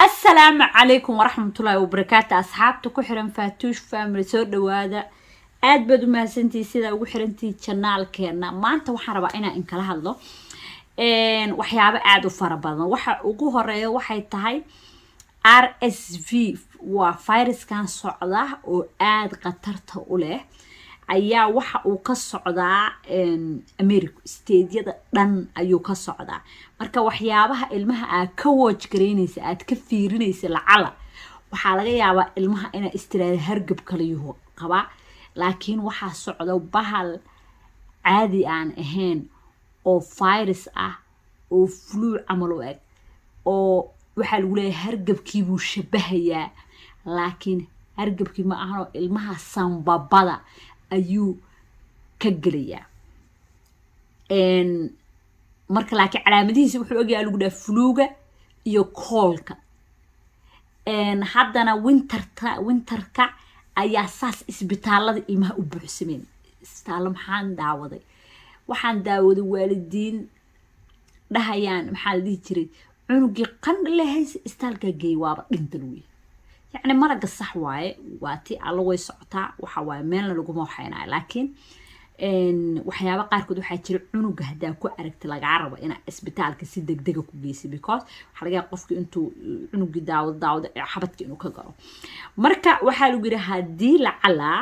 السلام عليكم ورحمة الله وبركاته أصحابتي كحرن فاتوش فاميلي سو دوادا aad baad u mahadsantihiin sida ugu xirantii channelkeena maanta waxaan rabaa inaan kala hadlo waxyaabo aad u fara badan waxa ugu horeeya waxay tahay RSV waa viruskan socda oo aad khatarta u leh ayaa waxa uu ka socdaa America state-yada dhan ayuu ka socdaa marka waxyaabaha ilmaha aad ka watch gareynaysa aad ka fiirinaysa lacala waxa laga yaabaa ilmaha inay istiraada hargab kale yaho qaba laakiin waxa socdo bahal caadi aan ahayn oo virus ah oo flu amal u eg oo waxa lagu leeyahay hargabkii buu shabahayaa laakiin hargabkii ma ahano ilmaha sanbabada ayuu ka galayaa marka laakiin calaamadihiisa wuxuu ogayaa lagu dhaaf fluga iyo koolka haddana winterka ayaa saas isbitaalada ilmaha u buuxsameen isbitaalo waxaan daawaday waalidiin dhahayaan maxaa la dhihi jiray cunugii qandh lehaysa isbitaalka geey waaba dhintan wey yacni maraga sax waaye waa tii alla way socotaa waxa waaye meelna laguma waxaynayo laakiin waxyaaba qaarkood waxaa jira cunuga haddaa ku aragti lagaa rabo inaa isbitaalka si degdega ku geysay because waxaa laga yaaba qofki intuu cunugii daawado xabadka inuu ka galo marka waxaa lagu yidhi haddii lacalaa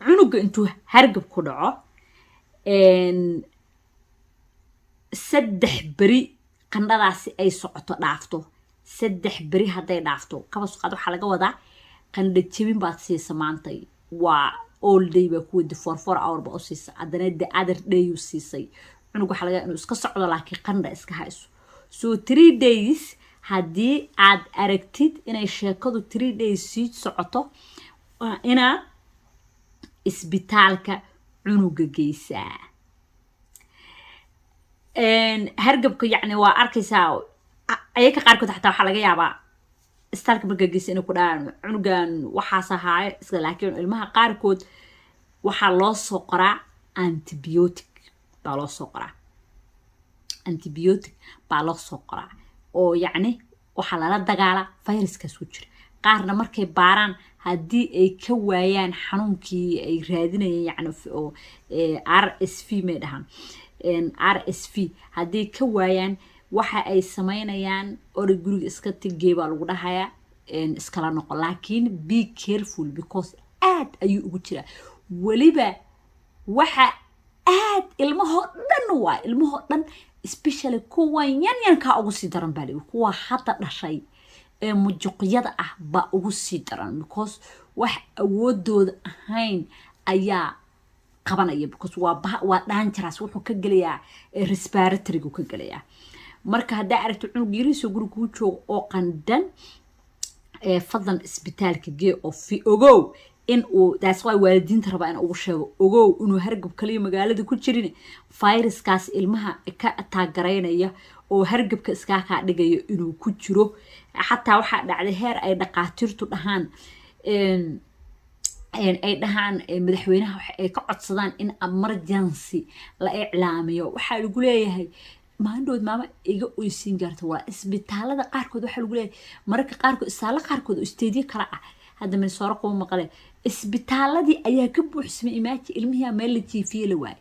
cunuga intuu hargab ku dhaco 3 beri qandhadaasi ay socoto dhaafto 3 beri hadday dhaafto kabasuqaad waxaa laga wadaa qandho jebin baad siisa maantay waa all day baa kuwadi 4 hour ba u siisa haddana the other day uu siisay cunug waxaa laga inuu iska socdo laakiin qandha iska hayso so 3 days haddii aad aragtid inay sheekadu 3 days sii socoto inaad isbitaalka cunuga geysaa hargabka yacni waa arkaysaa ayaka qaarkood xataa waxaa laga yaabaa isbitaalka markaa geysa inay ku dhahaan cunugan waxaas ahaaye iska laakiin ilmaha qaarkood waxaa loo soo qoraa antibiotic baa loo soo qoraa oo yacni waxaa lala dagaala viruskaas ku jira qaarna markay baaraan haddii ay ka waayaan xanuunkii ay raadinayeen yacni oo RSV may dhahaan RSV haddii ka waayaan waxa ay samaynayaan oray guriga iska tigay baa lagu dhahayaa iskala noqo laakiin be careful because aad ayuu ugu jiraa weliba waxa aad ilmahoo dhan especially kuwan yanyankaa ugu sii daran baa leeyahay kuwa hadda dhashay ee mujuqyada ah baa ugu sii daran because wax awoodooda ahayn ayaa qabanaya because waa dangerous wuxuu ka gelayaa respiratory gu ka gelayaa marka haddaa aragto cunug yariisoo guriga kuu joogo oo qandhan fadlan isbitaalka gee oo ogow in uu that's why waalidiinta rabaa in ugu sheego ogow inuu hargab kaliya magaalada ku jirin viruskaas ilmaha ka taagaraynaya oo hargabka iskaa kaa dhigayo inuu ku jiro xataa waxaa dhacday heer ay dhaqaatiirtu dhahaan ay dhahaan madaxweynaha ay ka codsadaan in emergency la iclaamiyo waxaa lagu leeyahay maandhood maama iga oysiin gaarta waa isbitaalada qaarkood waxaa lagu leeyahay mararka qaarkood isbitaalo qaarkood oo isteediyo kala ah hadda Minnesota kuma maqle isbitaaladii ayaa ka buuxsamay imaaji ilmihi meel la jiifiye la waay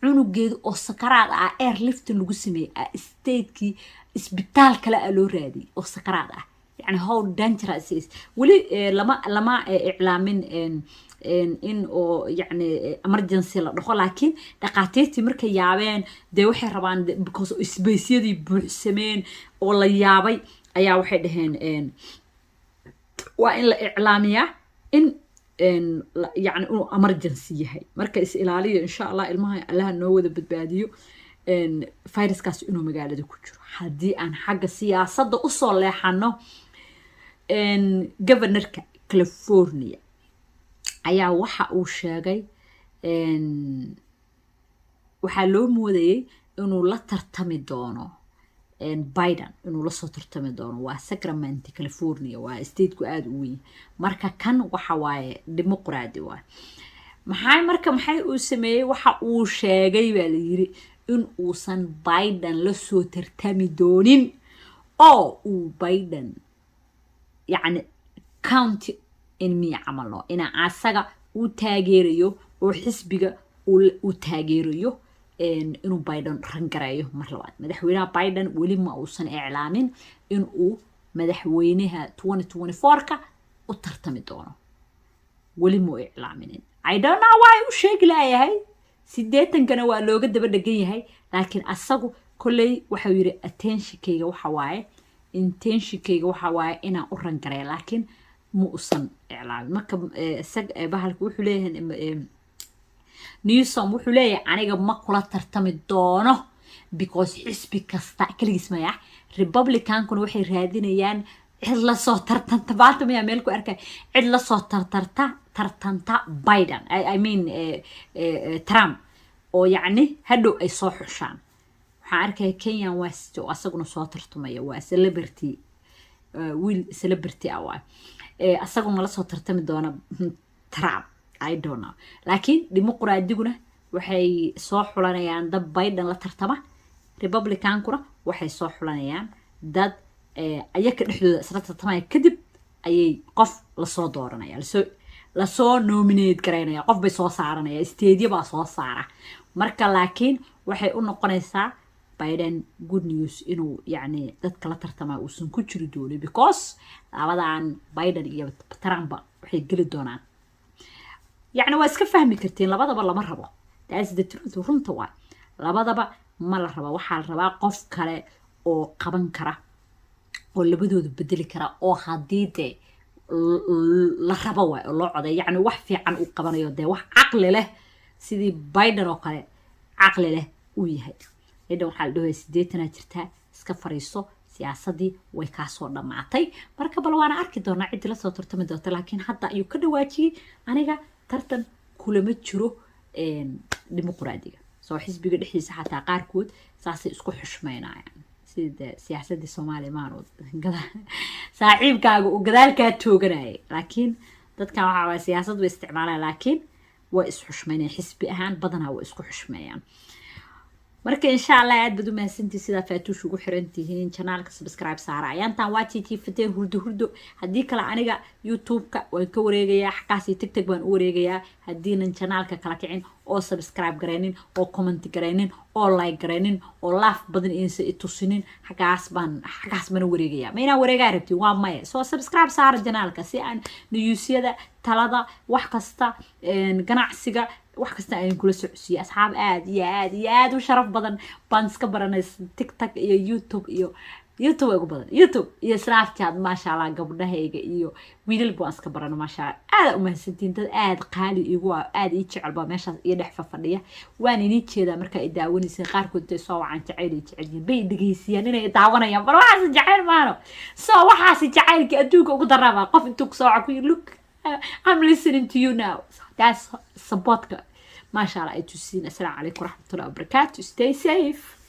cunugeedu oo sakaraad ah airlift lagu sameeyay state-kii isbitaal kale loo raadiyay oo sakaraad ah يعني how dangerous is ولي لما إعلامين إن أو يعني emergency لا دخل لكن دقاتيتي مركي يابين ده وحي ربان because إسبيسية دي بحسمين ولا يابي أيا واحد هن وإن الإعلامية إن يعني إنه emergency هاي مركز إلالية إن شاء الله المها لها نوذ بدباديو إن فيروس كاس إنه مقالة كتير حدي عن حاجة سياسة أصل لحنه governor California ayaa waxa uu sheegay waxa loo moodayay inuu la tartami doono Biden inuu la soo tartami doono waa Sacramento California waa state ku aad u weyn marka kan waxa waaye dimuqraadi waa maxay uu sameeyay waxa uu sheegay baa la yiri in uusan Biden la soo tartami doonin oo uu Biden يعني county in عمله إنا عساقة وتاجيريو وحسبيجا وتاجيريو إنه بايدن رنجرايو مرة مدحوينها بايدن ولي ما أوصل إعلامين إنه مدحوينها 2024 كا وترتمي دونه ولي مو إعلامين I don't know why وشيء لا يهاي سيدتن كانوا قالوا قد بدنا جاي هاي لكن أصله كله وحوير attention كيجا وحواي intention كيجا وحواي إنا أورنجراي لكن مو أصلا إعلام مركب سج بحالك وحليه نيوسوم وحليه أنا ما كلا ترتمي دونه because حسبي كستا كل اسمه Republican كانوا وحي رادين يان عدلا صوت ترتن تبعتم يا ملكو أركا عدلا صوت ترتنتا بايدن I mean ترامب أو يعني هدو أي صوحشان وحاركا كينيا واستو أساقنا صوت ترتمي وسليبرتي ويل سليبرتي أوا أساقنا لا صوت ترتمي دونا ترامب I don't know لكن ديمقراطيقنا waxay soo xulanayaan dad Biden la tartama Republican kuna waxay soo xulanayaan dad ayaka dhexdooda isla tartamaya kadib ayay qof la soo dooranaya la soo nominate gareynaya qof bay soo saaranaya stadium baa soo saara marka laakiin waxay u noqonaysaa Biden good news inuu yani dadka la tartama uusan ku jiri doonin because labadan Biden iyo Trump waxay gali doonaan يعني واسكا فهمي كرتين لبادبا لما ربا that's the truth runta waa labadaba ma la raba waxa la rabaa qof kale oo qaban kara oo labadooda bedeli kara oo hadii la raba waa oo loo coday yani wax fiican uu qabanayo de wax aqli leh sidii Biden oo kale aqli leh uu yahay idan waxa la dhahay 80 jirta iska fariiso siyaasadii way ka soo dhamaatay marka bal waana arki doonaa cid la soo tartami doonta laakiin hadda ayuu ka dhawaajiyay aniga tartan kulama jiro dimuqraadiga soo xisbiga dhexdiisa xataa qaarkood saasay isku xushmeynayaan sida siyaasadda Soomaaliya maarud saaxiibkaaga uu gadaalka tooganay laakiin dadkan waxa waa siyaasad way isticmaalaan laakiin way is xushmeynayaan xisbi ahaan badanaa way isku xushmeeyaan marka insha Allah aad badu maasantii sida faatuush ugu xirantihiin channelka subscribe saara ayaantan waa tifitee hurdo hadii kale aniga YouTube-ka waan ka wareegayaa xaqaasi TikTok baan u wareegayaa hadiinan channelka kala kicin oo subscribe gareenin oo comment gareenin oo like gareenin oo laaf badan insa itusinin xaqaas baan wareegayaa ma ina wareegaa rabti waa maya soo subscribe saara channelka si aan newsyada talada wax kasta ganacsiga wax kasta ay kula socodsiyo asxaab aad u sharaf badan baan iska baranay TikTok iyo YouTube ugu badan YouTube iyo Snapchat ma sha Allah gabdhahayga iyo wiilal baan iska baranay ma sha aad u mahadsantiin dad aad qaali igu aad ii jecel ba meesha iyo dhex fadhiya waan inii jeeda marka ay daawanaysan qaar kood ay soo wacan jacayl bay dhageysiyaan inay daawanayaan bal waxaas jacayl maano soo waxaas jacaylka adduunka ugu daraba qof intuu soo wacan ku look I'm listening to you now that's supportka ما شاء الله. السلام عليكم ورحمة الله وبركاته. Stay safe.